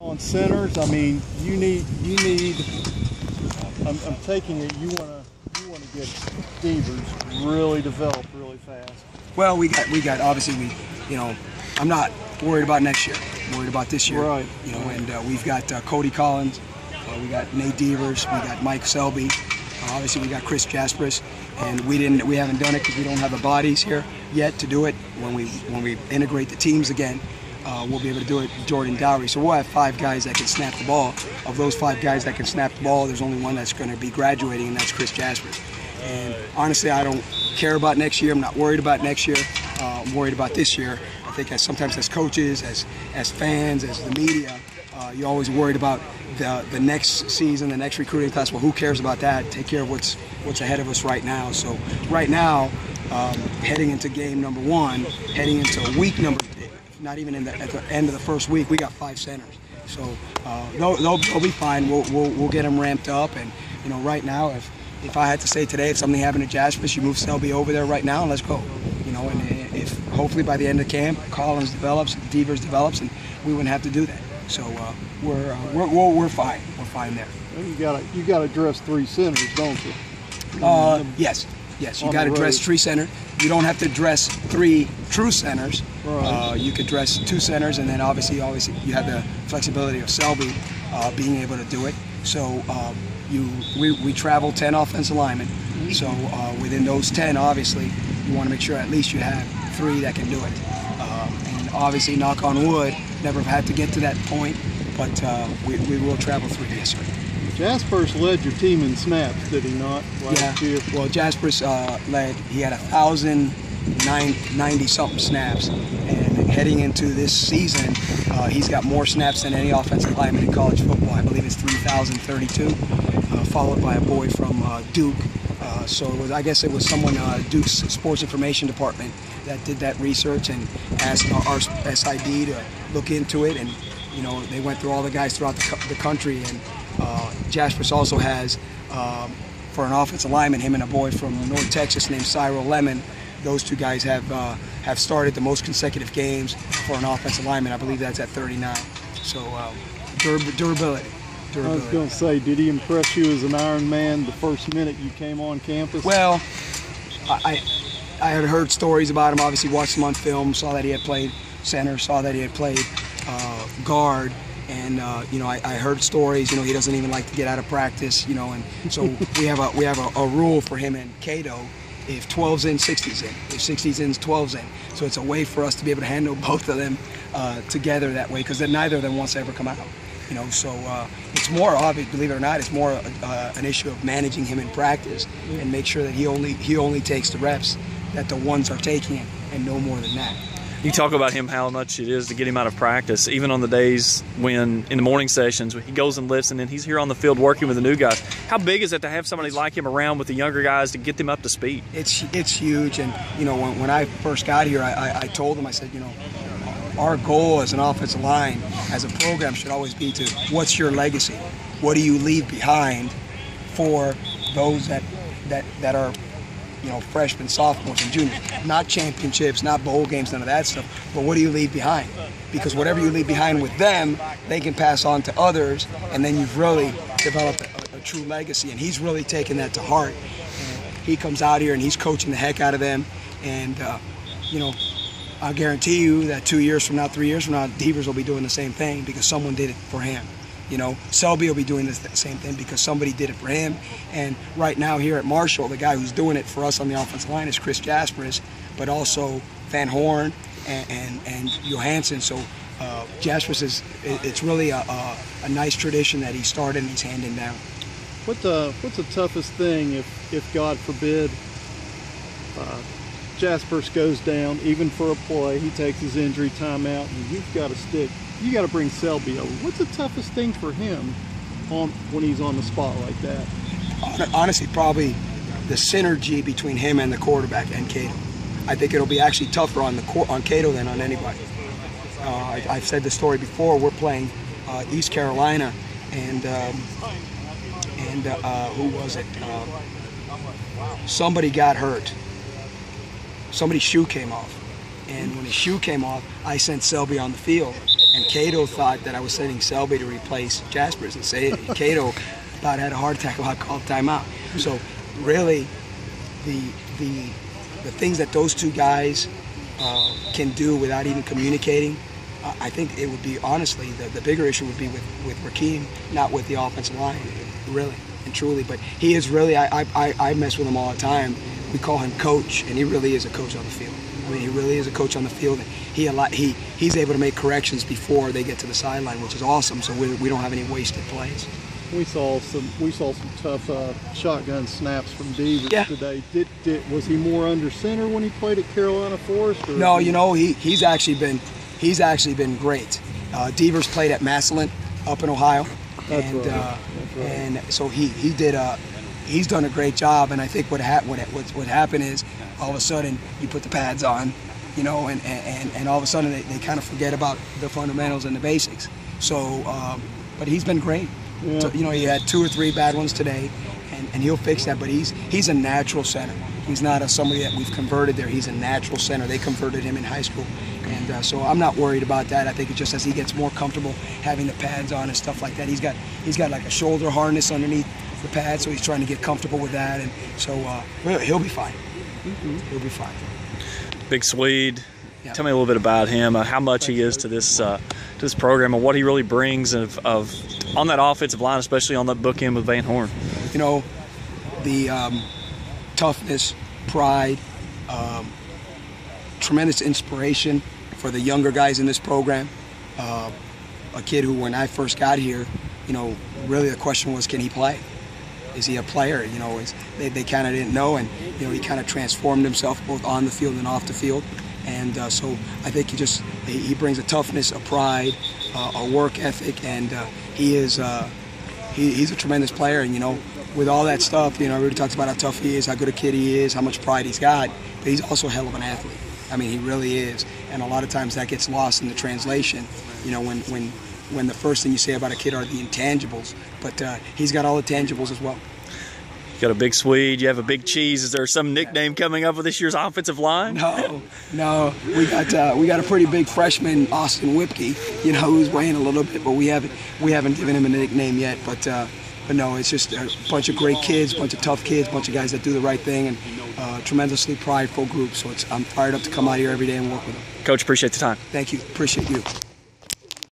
On centers, I mean, you need. I'm taking it. You want to get Devers really developed really fast. Well, we got obviously I'm not worried about next year. I'm worried about this year. Right. And we've got Cody Collins, we got Nate Devers, we got Mike Selby. Obviously, we got Chris Jaspers, and we haven't done it because we don't have the bodies here yet to do it. When we integrate the teams again, we'll be able to do it. Jordan Dowry. So we'll have 5 guys that can snap the ball. Of those 5 guys that can snap the ball, there's only one that's going to be graduating, and that's Chris Jaspers. And honestly, I don't care about next year. I'm not worried about next year. I'm worried about this year. I think sometimes as coaches, as fans, as the media, you're always worried about the next season, the next recruiting class. Well, who cares about that? Take care of what's ahead of us right now. So right now, heading into game number 1, heading into week number, not even at the end of the first week, we got 5 centers. So they'll be fine. We'll get them ramped up. And right now, if I had to say today, if something happened to Jaspers, you move Selby over there right now and let's go. And if hopefully by the end of camp, Collins develops, Devers develops, and we wouldn't have to do that. So we're fine. We're fine there. Well, you got to dress 3 centers, don't you? Yes. You got to dress 3 centers. You don't have to dress 3 true centers. Right. You could dress 2 centers, and then obviously you have the flexibility of Selby being able to do it. So we travel 10 offensive linemen. So within those 10, obviously, you want to make sure at least you have 3 that can do it. And obviously, knock on wood, never had to get to that point, but we will travel 3, yes, sir. Jaspers led your team in snaps, did he not, last year? Well, Jaspers he had 1,090-something snaps, and heading into this season, he's got more snaps than any offensive lineman in college football. I believe it's 3,032, followed by a boy from Duke. So I guess it was someone, Duke's sports information department, that did that research and asked our SID to look into it, and they went through all the guys throughout the country, and Jaspers also has, for an offensive lineman, him and a boy from North Texas named Cyril Lemon. Those 2 guys have started the most consecutive games for an offensive lineman. I believe that's at 39. So durability. I was going to say, did he impress you as an Iron Man the first minute you came on campus? Well, I had heard stories about him, obviously watched him on film, saw that he had played center, saw that he had played guard, and I heard stories, he doesn't even like to get out of practice, and so we have a rule for him and Cato. If 12's in, 60's in. If 60's in, 12's in. So it's a way for us to be able to handle both of them together that way, because then neither of them wants to ever come out. So it's more obvious, believe it or not, it's more an issue of managing him in practice and make sure that he only takes the reps that the ones are taking, and no more than that. You talk about him, how much it is to get him out of practice, even on the days when, in the morning sessions, he goes and lifts, and then he's here on the field working with the new guys. How big is it to have somebody like him around with the younger guys to get them up to speed? It's huge, and when I first got here, I told them, I said, our goal as an offensive line, as a program, should always be to, what's your legacy? What do you leave behind for those that are freshmen, sophomores, and juniors? Not championships, not bowl games, none of that stuff, but what do you leave behind? Because whatever you leave behind with them, they can pass on to others, and then you've really developed a true legacy, and he's really taken that to heart. And he comes out here and he's coaching the heck out of them, and I guarantee you that 2 years from now, 3 years from now, Devers will be doing the same thing because someone did it for him. Selby will be doing the same thing because somebody did it for him. And right now here at Marshall, the guy who's doing it for us on the offensive line is Chris Jaspers, but also Van Horn and Johansson. So Jaspers it's really a nice tradition that he started and he's handing down. What's the toughest thing if God forbid, Jaspers goes down, even for a play, he takes his injury time out, and you've got to stick. You got to bring Selby over. What's the toughest thing for him when he's on the spot like that? Honestly, probably the synergy between him and the quarterback and Cato. I think it'll be actually tougher on Cato than on anybody. I've said the story before. We're playing East Carolina, and who was it? Somebody got hurt. Somebody's shoe came off. And when his shoe came off, I sent Selby on the field. And Cato thought that I was sending Selby to replace Jaspers, and say Cato about had a heart attack about called timeout. So really, the things that those two guys can do without even communicating, I think it would be, honestly, the bigger issue would be with Rakeem, not with the offensive line, really and truly. But he is really, I mess with him all the time. We call him coach, and he really is a coach on the field. I mean, he really is a coach on the field. He's able to make corrections before they get to the sideline, which is awesome. So we don't have any wasted plays. We saw some tough shotgun snaps from Devers today. Was he more under center when he played at Carolina Forest? Or no, you know, he's actually been great. Devers played at Massillon up in Ohio, and so he's done a great job. And I think what happened is all of a sudden you put the pads on, you know, and all of a sudden they kind of forget about the fundamentals and the basics. So, but he's been great. Yeah. So, you know, he had 2 or 3 bad ones today, and he'll fix that. But he's a natural center. He's not somebody that we've converted there. He's a natural center. They converted him in high school, and so I'm not worried about that. I think it just as he gets more comfortable having the pads on and stuff like that. He's got like a shoulder harness underneath the pad, so he's trying to get comfortable with that, and so he'll be fine. He'll be fine. Big Swede. Yeah. Tell me a little bit about him, how much he is to this program, and what he really brings of on that offensive line, especially on that bookend with Van Horn. You know, the toughness, pride, tremendous inspiration for the younger guys in this program. A kid who, when I first got here, you know, really the question was, can he play? Is he a player? You know, they kind of didn't know, and you know, he kind of transformed himself both on the field and off the field. And so I think he brings a toughness, a pride, a work ethic, and he's a tremendous player. And you know, with all that stuff, you know, everybody talks about how tough he is, how good a kid he is, how much pride he's got, but he's also a hell of an athlete. I mean, he really is. And a lot of times that gets lost in the translation. You know, when the first thing you say about a kid are the intangibles, but he's got all the tangibles as well. You got a big Swede, you have a big cheese. Is there some nickname coming up with this year's offensive line? No. We got a pretty big freshman, Austin Whipke, you know, who's weighing a little bit, but we haven't given him a nickname yet. But no, it's just a bunch of great kids, bunch of tough kids, bunch of guys that do the right thing, and tremendously prideful group. So I'm fired up to come out here every day and work with them. Coach, appreciate the time. Thank you. Appreciate you.